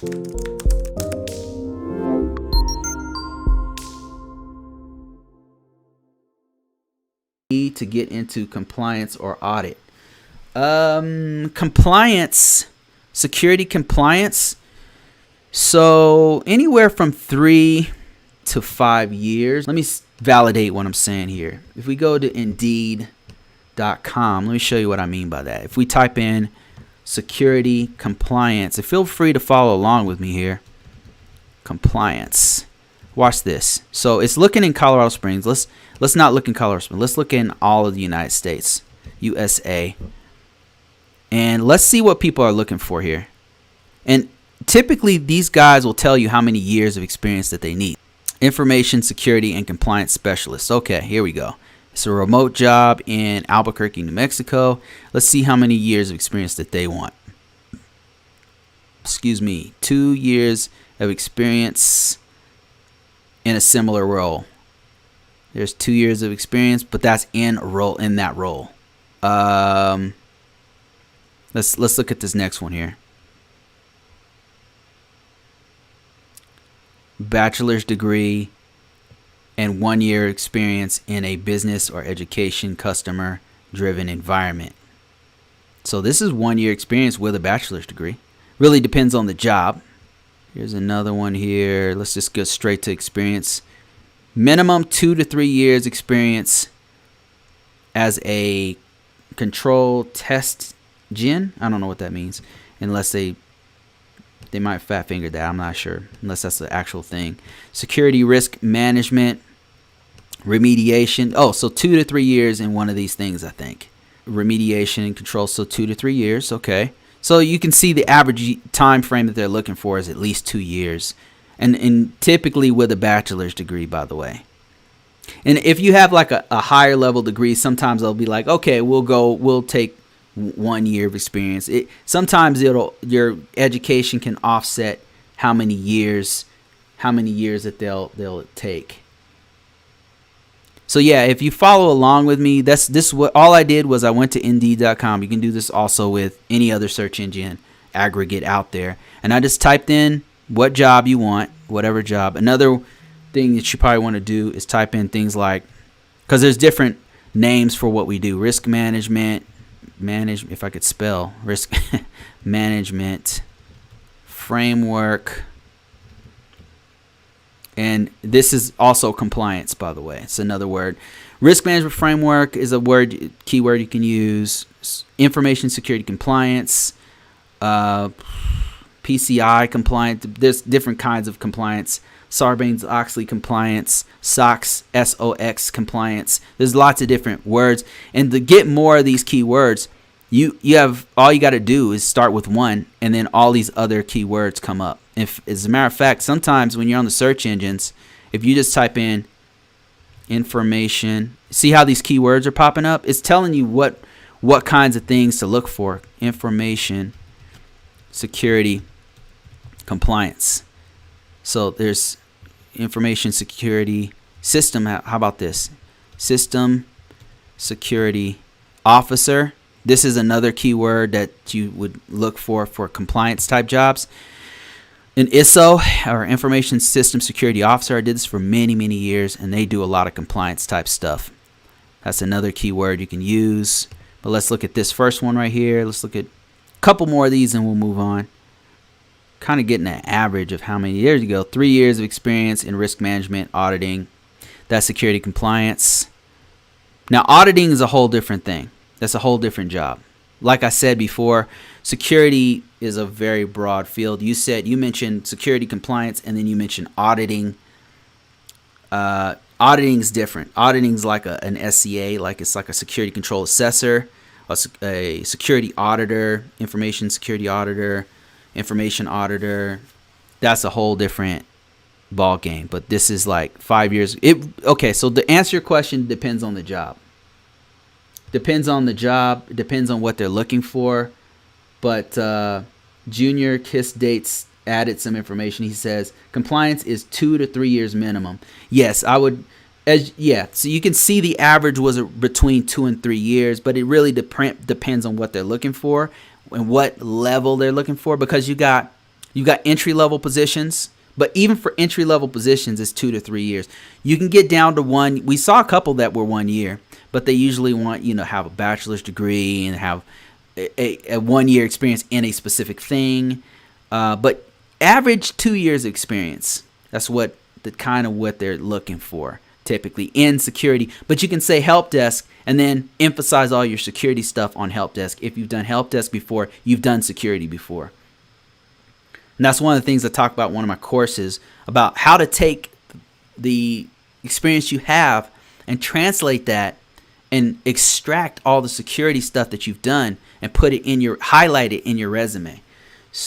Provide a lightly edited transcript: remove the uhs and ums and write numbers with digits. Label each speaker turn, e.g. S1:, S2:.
S1: To get into compliance or audit. Compliance, security compliance. So anywhere from 3 to 5 years. Let me validate what I'm saying here. If we go to Indeed.com, let me show you what I mean by that. If we type in security compliance, and feel free to follow along with me here. Compliance. Watch this. So it's looking in Colorado Springs. Let's not look in Colorado Springs. Let's look in all of the United States, USA. And let's see what people are looking for here. And typically these guys will tell you how many years of experience that they need. Information security and compliance specialist. Okay, here we go. It's a remote job in Albuquerque, New Mexico. Let's see how many years of experience that they want. Excuse me, 2 years of experience in a similar role. There's 2 years of experience, but that's in that role. Let's look at this next one here. Bachelor's degree and 1 year experience in a business or education customer driven environment. So this is 1 year experience with a bachelor's degree. Really depends on the job. Here's another one here. Let's just go straight to experience. Minimum 2 to 3 years experience as a control test gen. I don't know what that means, unless they might fat finger that. I'm not sure, unless that's the actual thing. Security risk management, remediation. Oh, so 2 to 3 years in one of these things, I think. Remediation and control. So 2 to 3 years. Okay. So you can see the average time frame that they're looking for is at least 2 years. And typically with a bachelor's degree, by the way. And if you have like a higher level degree, sometimes they'll be like, okay, we'll take 1 year of experience. Sometimes your education can offset how many years that they'll take. So yeah, if you follow along with me, this what all I did was I went to Indeed.com. You can do this also with any other search engine aggregate out there, and I just typed in what job you want, whatever job. Another thing that you probably want to do is type in things like, because there's different names for what we do: risk management, if I could spell risk management framework. And this is also compliance, by the way. It's another word. Risk management framework is a keyword you can use. Information security compliance, PCI compliance. There's different kinds of compliance. Sarbanes-Oxley compliance, SOX, SOX compliance. There's lots of different words. And to get more of these keywords, you have all you got to do is start with one, and then all these other keywords come up. If, as a matter of fact, sometimes when you're on the search engines, if you just type in information, see how these keywords are popping up? It's telling you what kinds of things to look for. Information security compliance. So there's information security system. How about this? System security officer. This is another keyword that you would look for compliance type jobs. An ISO, or Information System Security Officer. I did this for many, many years, and they do a lot of compliance type stuff. That's another keyword you can use. But let's look at this first one right here. Let's look at a couple more of these and we'll move on. Kind of getting an average of how many years you go. 3 years of experience in risk management, auditing. That's security compliance. Now, auditing is a whole different thing. That's a whole different job. Like I said before, security is a very broad field. You mentioned security compliance, and then you mentioned auditing. Auditing is different. Auditing is like an SCA, it's like a security control assessor, a security auditor, information security auditor, information auditor. That's a whole different ball game. But this is like 5 years. Okay, so to answer your question, depends on the job. Depends on the job. Depends on what they're looking for. But Junior Kiss Dates added some information. He says compliance is 2 to 3 years minimum. Yes, I would. So you can see the average was between 2 and 3 years, but it really depends on what they're looking for and what level they're looking for, because you got You got entry level positions, but even for entry level positions, it's 2 to 3 years. You can get down to one. We saw a couple that were 1 year, but they usually want you to have a bachelor's degree and have a 1 year experience in a specific thing. But average 2 years experience. That's what what they're looking for typically in security. But you can say help desk and then emphasize all your security stuff on help desk. If you've done help desk before, you've done security before. And that's one of the things I talk about in one of my courses about how to take the experience you have and translate that and extract all the security stuff that you've done and highlight it in your resume.